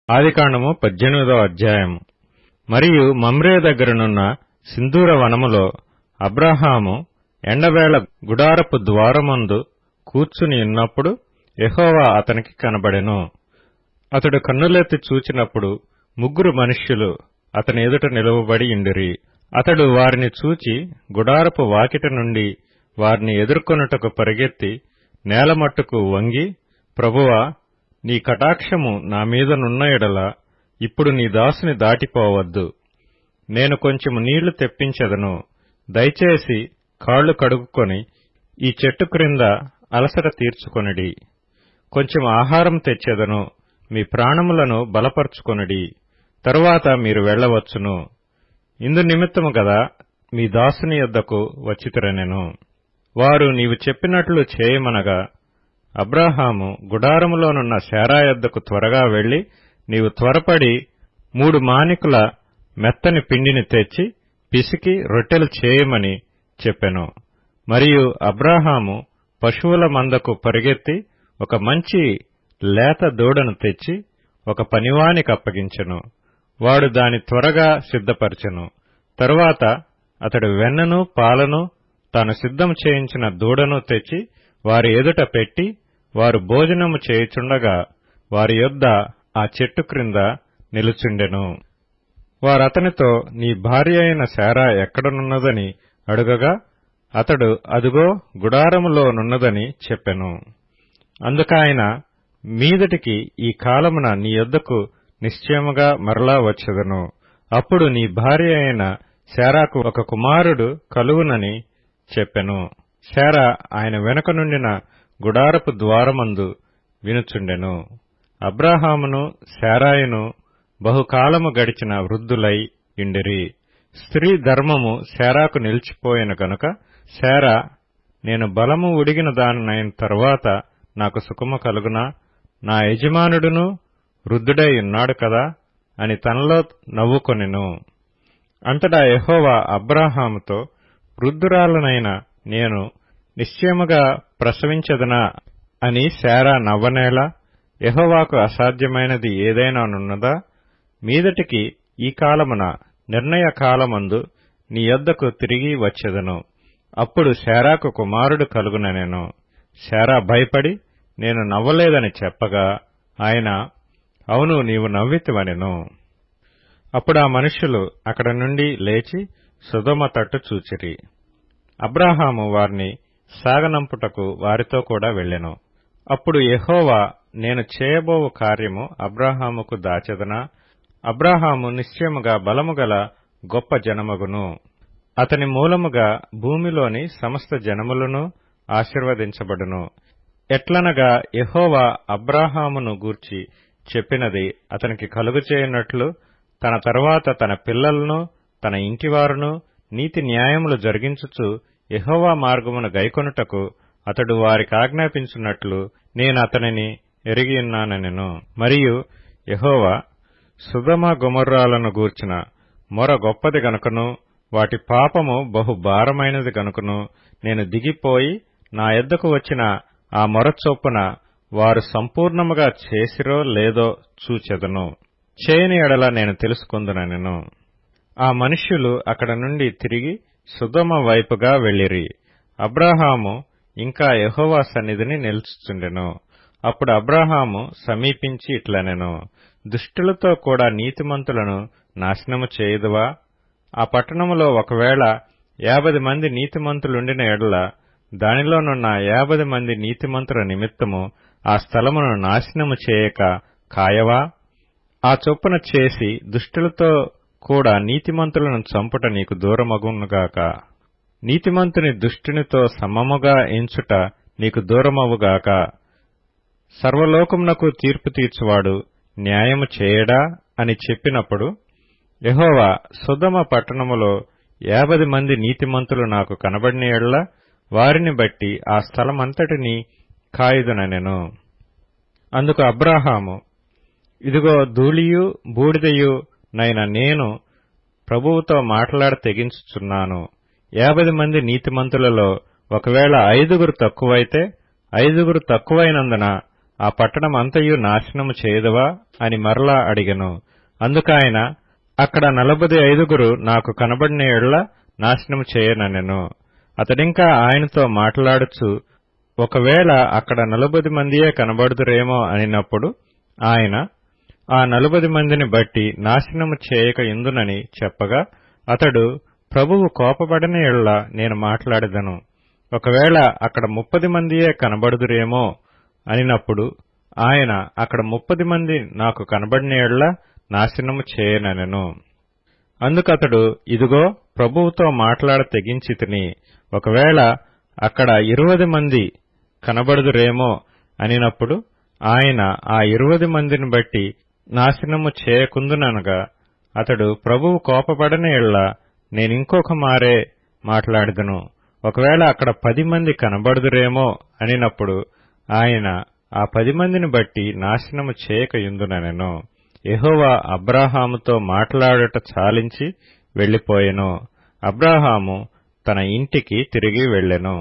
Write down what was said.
ఆదికాండము 18వ అధ్యాయము. మరియు మమ్రే దగ్గరనున్న సింధూర వనములో అబ్రాహాము ఎండవేళ గుడారపు ద్వారమందు కూర్చుని ఉన్నప్పుడు యెహోవా అతనికి కనబడెను. అతడు కన్నులెత్తి చూచినప్పుడు 3 మనుష్యులు అతని ఎదుట నిలువబడి యుండిరి. అతడు వారిని చూచి గుడారపు వాకిట నుండి వారిని ఎదుర్కొనుటకు పరిగెత్తి నేలమట్టుకు వంగి, ప్రభువా, నీ కటాక్షము నా మీదనున్న ఎడల ఇప్పుడు నీ దాసుని దాటిపోవద్దు. నేను కొంచెము నీళ్లు తెప్పించెదను. దయచేసి కాళ్లు కడుగుకొని ఈ చెట్టు క్రింద అలసట తీర్చుకొనిడి. కొంచెం ఆహారం తెచ్చెదను. మీ ప్రాణములను బలపరుచుకొనిడి. తరువాత మీరు వెళ్లవచ్చును. ఇందు నిమిత్తము గదా మీ దాసుని యొద్దకు వచ్చితిరనెను. వారు నీవు చెప్పినట్లు చేయమనగా అబ్రాహాము గుడారములోనున్న శారా యొద్దకు త్వరగా వెళ్లి, నీవు త్వరపడి 3 మానికల మెత్తని పిండిని తెచ్చి పిసికి రొట్టెలు చేయమని చెప్పెను. మరియు అబ్రాహాము పశువుల మందకు పరిగెత్తి ఒక మంచి లేత దూడను తెచ్చి ఒక పనివానికి అప్పగించెను. వాడు దాని త్వరగా సిద్ధపరచెను. తరువాత అతడు వెన్నను పాలను తాను సిద్ధం చేయించిన దూడను తెచ్చి వారి ఎదుట పెట్టి, వారు భోజనము చేయుచుండగా వారి యొద్ద ఆ చెట్టు క్రింద నిలుచుండెను. వారతనితో, నీ భార్య అయిన శారా ఎక్కడనున్నదని అడుగగా అతడు, అదుగో గుడారములోనున్నదని చెప్పెను. అందుకాయన, మీదటికి ఈ కాలమున నీ యొద్దకు నిశ్చయముగా మరలా వచ్చెదను. అప్పుడు నీ భార్య అయిన శారాకు ఒక కుమారుడు కలుగునని చెప్పెను. శారా ఆయన వెనుక నుండిన గుడారపు ద్వారమందు వినుచుండెను. అబ్రాహామును శారాయును బహుకాలము గడిచిన వృద్ధులై యుండిరి. స్త్రీ ధర్మము శారాకు నిలిచిపోయిన గనుక శారా, నేను బలము ఉడిగిన దానినైన తరువాత నాకు సుఖము కలుగునా? నా యజమానుడును వృద్ధుడై ఉన్నాడు కదా అని తనలో నవ్వుకొనెను. అంతటా యెహోవా అబ్రాహాముతో, వృద్ధురాలనైన నేను నిశ్చయముగా ప్రసవించదనా అని శారా నవ్వనేలా? యెహోవాకు అసాధ్యమైనది ఏదైనానున్నదా? మీదటికి ఈ కాలమున నిర్ణయ కాలమందు నీ యొద్దకు తిరిగి వచ్చెదను. అప్పుడు శారాకు కుమారుడు కలుగుననెను. శారా భయపడి, నేను నవ్వలేదని చెప్పగా ఆయన, అవును, నీవు నవ్వితివనెను. అప్పుడు ఆ మనుష్యులు అక్కడ నుండి లేచి సొదొమ తట్టు చూచిరి. అబ్రాహాము వారిని సాగనంపుటకు వారితో కూడా వెళ్ళెను. అప్పుడు యెహోవా, నేను చేయబోవు కార్యము అబ్రాహాముకు దాచెదనా? అబ్రాహాము నిశ్చయముగా బలముగల గొప్ప జనమగును. అతని మూలముగా భూమిలోని సమస్త జనములను ఆశీర్వదించబడును. ఎట్లనగా యెహోవా అబ్రాహామును గూర్చి చెప్పినది అతనికి కలుగచేయునట్లు తన తరువాత తన పిల్లలను తన ఇంటివారును నీతి న్యాయములు జరిగించుచు యెహోవా మార్గమును గైకొనుటకు అతడు వారికాజ్ఞాపించున్నట్లు నేను అతనిని ఎరిగియున్నానెను. మరియు యెహోవా సొదొమ గొమొర్రాలను గూర్చిన మొర గొప్పది గనుకను వాటి పాపము బహు భారమైనది గనుకను నేను దిగిపోయి నా యొద్దకు వచ్చిన ఆ మొర చొప్పున వారు సంపూర్ణముగా చేసిరో లేదో చూచెదను. చేయని ఎడల నేను తెలుసుకొందుననెను. ఆ మనుష్యులు అక్కడ నుండి తిరిగి సొదొమ వైపుగా వెళ్ళిరి. అబ్రాహాము ఇంకా యెహోవా సన్నిధిని నిలుచుచుండెను. అప్పుడు అబ్రాహాము సమీపించి ఇట్లనెను, దుష్టులతో కూడా నీతిమంతులను నాశనము చేయుదువా? ఆ పట్టణములో ఒకవేళ 50 మంది నీతిమంతులుండిన ఎడల దానిలోనున్న 50 మంది నీతిమంతుల నిమిత్తము ఆ స్థలమును నాశనము చేయక కాయవా? ఆ చొప్పున చేసి దుష్టులతో కూడా నీతిమంతులను చంపుట నీకు దూరమగునుగాక. నీతిమంతుని దుష్టునితో సమముగా ఎంచుట నీకు దూరమవుగాక. సర్వలోకమునకు తీర్పు తీర్చువాడు న్యాయము చేయడా అని చెప్పినప్పుడు యెహోవా, సొదొమ పట్టణములో 50 మంది నీతిమంతులు నాకు కనబడిన యెడల వారిని బట్టి ఆ స్థలమంతటినీ కాయుదుననెను. అందుకు అబ్రాహాము, ఇదిగో ధూళియు బూడిదయు నైన నేను ప్రభువుతో మాట్లాడ తెగించుచున్నాను. 50 మంది నీతిమంతులలో ఒకవేళ 5 తక్కువైతే 5 తక్కువైనందున ఆ పట్టణమంతయు నాశనము చేయదవా అని మరలా అడిగెను. అందుకాయన, అక్కడ 45 నాకు కనబడిన యెడల నాశనము చేయననెను. అతడింకా ఆయనతో మాట్లాడుచు, ఒకవేళ అక్కడ 40 మందియే కనబడుదురేమో అనినప్పుడు ఆయన, ఆ 40 మందిని బట్టి నాశనము చేయక యుందునని చెప్పగా, అతడు, ప్రభువు కోపపడని యెడల నేను మాట్లాడెదను. ఒకవేళ అక్కడ 30 మందియే కనబడుదురేమో అనినప్పుడు ఆయన, అక్కడ 30 మంది నాకు కనబడిన యెడల నాశనము చేయననెను. అందుకతడు, ఇదిగో ప్రభువుతో మాట్లాడ తెగించితిని. ఒకవేళ అక్కడ 20 మంది కనబడుదురేమో అనినప్పుడు ఆయన, ఆ 20 మందిని బట్టి నాశనము చేయకుందుననగా, అతడు, ప్రభువు కోపపడని యెడల నేనింకొక మారే మాట్లాడెదను. ఒకవేళ అక్కడ 10 మంది కనబడుదురేమో అనినప్పుడు ఆయన, ఆ 10 మందిని బట్టి నాశనము చేయక యుందుననెను. యెహోవా అబ్రాహాముతో మాట్లాడుట చాలించి వెళ్లిపోయెను. అబ్రాహాము తన ఇంటికి తిరిగి వెళ్ళెను.